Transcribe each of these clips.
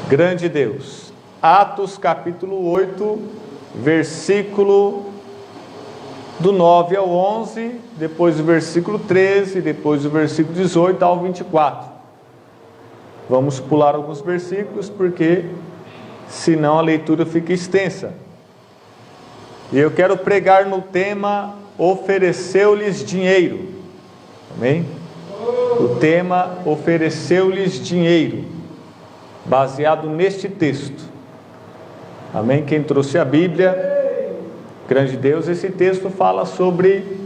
Grande Deus. Atos capítulo 8, versículo do 9 ao 11, depois o versículo 13, depois o versículo 18 ao 24. Vamos pular alguns versículos, porque senão a leitura fica extensa. E eu quero pregar no tema ofereceu-lhes dinheiro. Amém? O tema ofereceu-lhes dinheiro, baseado neste texto. Amém? Quem trouxe a Bíblia, grande Deus, esse texto fala sobre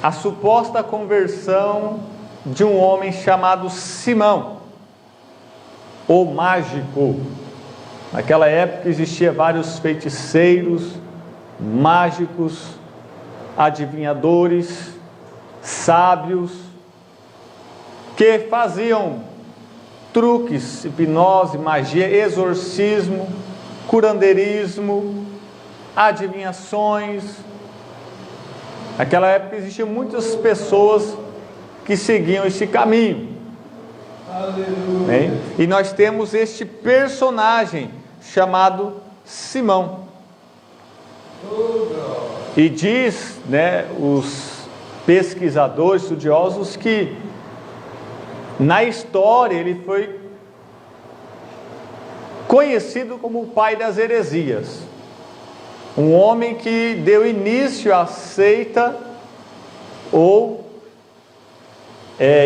a suposta conversão de um homem chamado Simão, o mágico. Naquela época existia vários feiticeiros, mágicos, adivinhadores, sábios, que faziam truques, hipnose, magia, exorcismo, curandeirismo, adivinhações. Naquela época existiam muitas pessoas que seguiam esse caminho. Aleluia. E nós temos este personagem chamado Simão. E diz, os pesquisadores, estudiosos, que na história ele foi conhecido como o pai das heresias. Um homem que deu início à seita ou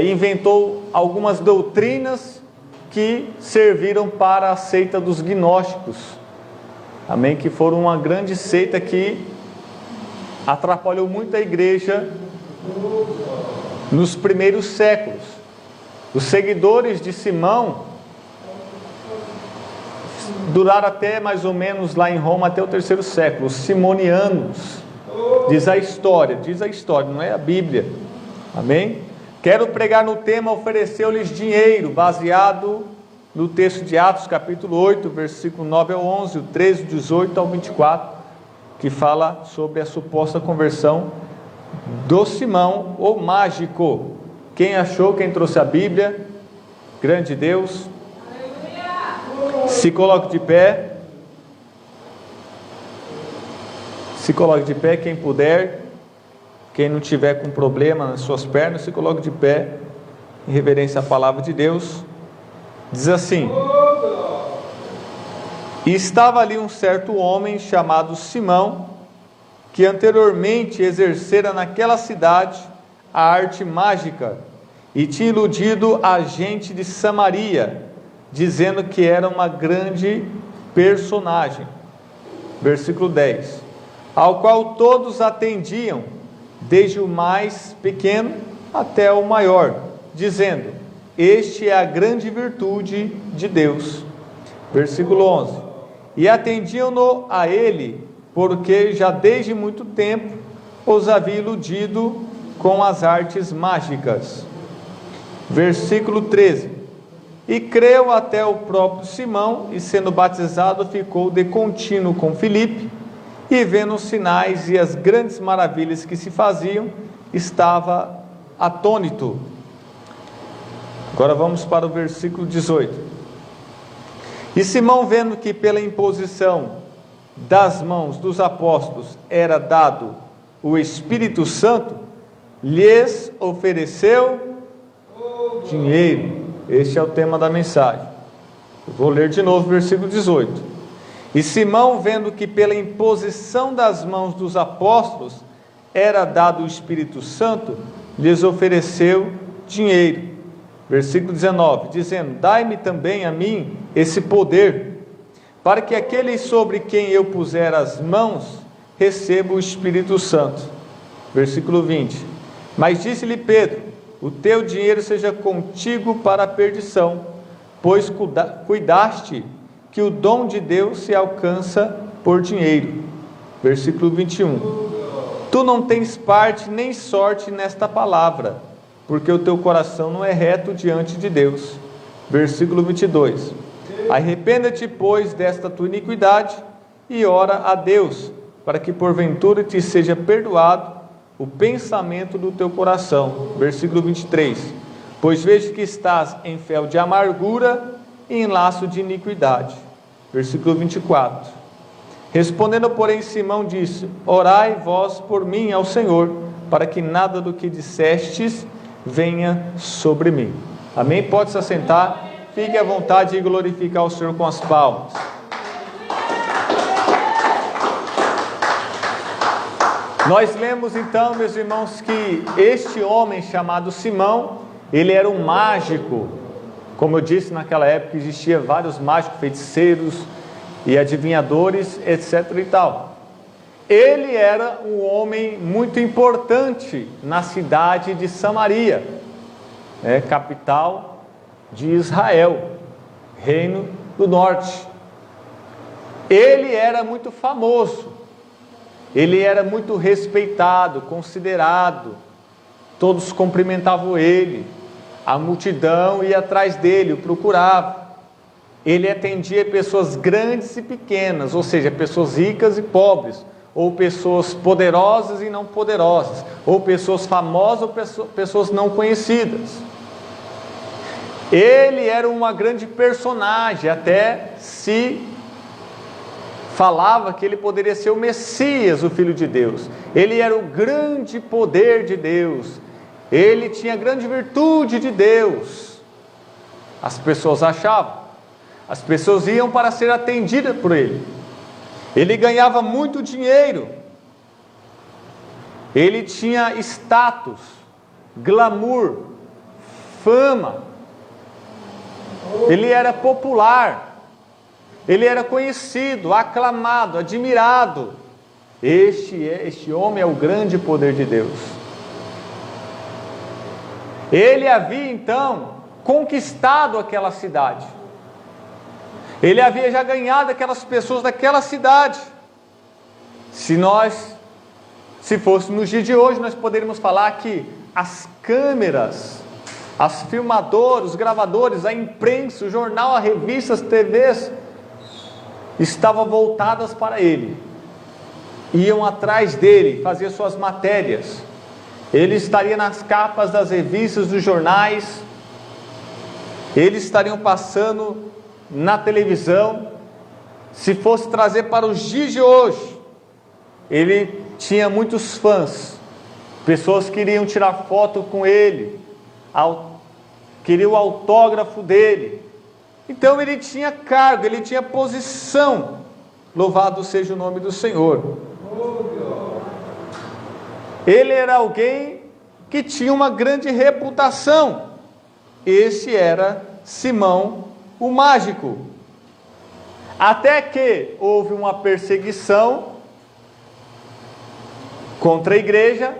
inventou algumas doutrinas que serviram para a seita dos gnósticos. Amém? Que foram uma grande seita que atrapalhou muito a igreja nos primeiros séculos. Os seguidores de Simão duraram até mais ou menos lá em Roma até o 3º século, os simonianos. Diz a história, não é a Bíblia. Amém? Quero pregar no tema ofereceu-lhes dinheiro, baseado no texto de Atos capítulo 8, versículo 9 ao 11, o 13, 18 ao 24, que fala sobre a suposta conversão do Simão, o mágico. Quem achou, quem trouxe a Bíblia? Grande Deus. Se coloque de pé. Se coloque de pé, quem puder. Quem não tiver com problema nas suas pernas, se coloque de pé, em reverência à palavra de Deus. Diz assim: E estava ali um certo homem chamado Simão, que anteriormente exercera naquela cidade a arte mágica, e tinha iludido a gente de Samaria, dizendo que era uma grande personagem. Versículo 10: Ao qual todos atendiam, desde o mais pequeno até o maior, dizendo: Este é a grande virtude de Deus. Versículo 11: E atendiam-no a ele, porque já desde muito tempo os havia iludido com as artes mágicas. Versículo 13: E creu até o próprio Simão, e sendo batizado ficou de contínuo com Filipe, e vendo os sinais e as grandes maravilhas que se faziam, estava atônito. Agora vamos para o versículo 18. E Simão, vendo que pela imposição das mãos dos apóstolos era dado o Espírito Santo, lhes ofereceu dinheiro. Este é o tema da mensagem. Eu vou ler de novo o versículo 18. E Simão, vendo que pela imposição das mãos dos apóstolos era dado o Espírito Santo, lhes ofereceu dinheiro. Versículo 19, dizendo: Dai-me também a mim esse poder, para que aquele sobre quem eu puser as mãos receba o Espírito Santo. Versículo 20, Mas disse-lhe Pedro: O teu dinheiro seja contigo para a perdição, pois cuidaste que o dom de Deus se alcança por dinheiro. Versículo 21, Tu não tens parte nem sorte nesta palavra, porque o teu coração não é reto diante de Deus. Versículo 22, Arrependa-te, pois, desta tua iniquidade, e ora a Deus, para que porventura te seja perdoado o pensamento do teu coração. Versículo 23, Pois vejo que estás em fel de amargura, e em laço de iniquidade. Versículo 24. Respondendo, porém, Simão disse: orai vós por mim ao Senhor, para que nada do que dissestes venha sobre mim. Amém? Pode se assentar, fique à vontade e glorificar o Senhor com as palmas. Nós lemos então, meus irmãos, que este homem chamado Simão, ele era um mágico. Como eu disse, naquela época existia vários mágicos, feiticeiros e adivinhadores, etc. e tal. Ele era um homem muito importante na cidade de Samaria, capital de Israel, reino do norte. Ele era muito famoso, ele era muito respeitado, considerado, todos cumprimentavam ele, a multidão ia atrás dele, o procurava. Ele atendia pessoas grandes e pequenas, ou seja, pessoas ricas e pobres, ou pessoas poderosas e não poderosas, ou pessoas famosas ou pessoas não conhecidas. Ele era uma grande personagem, até se falava que ele poderia ser o Messias, o Filho de Deus. Ele era o grande poder de Deus, ele tinha grande virtude de Deus. As pessoas achavam, as pessoas iam para ser atendidas por ele. Ele ganhava muito dinheiro, ele tinha status, glamour, fama, ele era popular, ele era conhecido, aclamado, admirado. Este homem é o grande poder de Deus. Ele havia então conquistado aquela cidade, ele havia já ganhado aquelas pessoas daquela cidade. Se fôssemos nos dias de hoje, nós poderíamos falar que as câmeras, as filmadoras, os gravadores, a imprensa, o jornal, a revista, as TVs estavam voltadas para ele, iam atrás dele, faziam suas matérias. Ele estaria nas capas das revistas, dos jornais, eles estariam passando na televisão. Se fosse trazer para os dias de hoje, ele tinha muitos fãs, pessoas que queriam tirar foto com ele, queriam o autógrafo dele. Então ele tinha cargo, ele tinha posição. Louvado seja o nome do Senhor. Ele era alguém que tinha uma grande reputação. Esse era Simão, o mágico. Até que houve uma perseguição contra a igreja.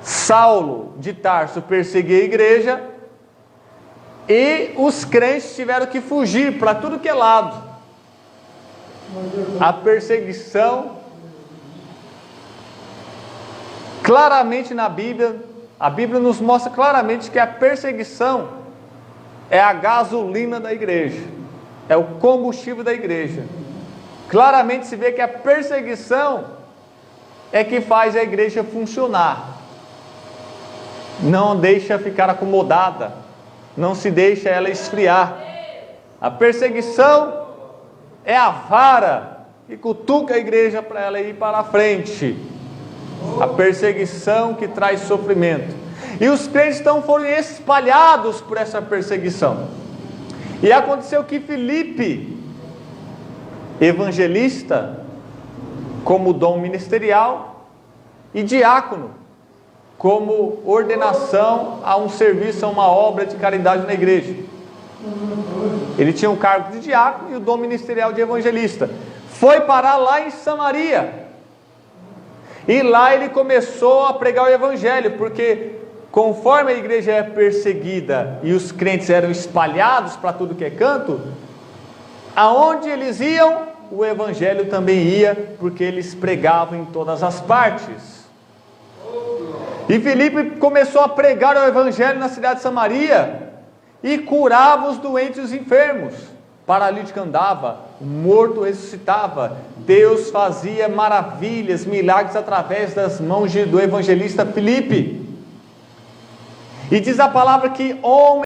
Saulo de Tarso perseguia a igreja, e os crentes tiveram que fugir para tudo que é lado. A perseguição, claramente na Bíblia, a Bíblia nos mostra claramente que a perseguição é a gasolina da igreja, é o combustível da igreja. Claramente se vê que a perseguição é que faz a igreja funcionar, não deixa ficar acomodada, não se deixa ela esfriar. A perseguição é a vara que cutuca a igreja para ela ir para a frente. A perseguição que traz sofrimento. E os crentes então foram espalhados por essa perseguição. E aconteceu que Filipe, evangelista, como dom ministerial, e diácono, como ordenação a um serviço, a uma obra de caridade na igreja. Ele tinha o cargo de diácono e o dom ministerial de evangelista. Foi parar lá em Samaria, e lá ele começou a pregar o evangelho, porque conforme a igreja é perseguida e os crentes eram espalhados para tudo que é canto, aonde eles iam, o evangelho também ia, porque eles pregavam em todas as partes. E Filipe começou a pregar o evangelho na cidade de Samaria, e curava os doentes e os enfermos. Paralítico andava, morto ressuscitava. Deus fazia maravilhas, milagres através das mãos do evangelista Filipe. E diz a palavra que homens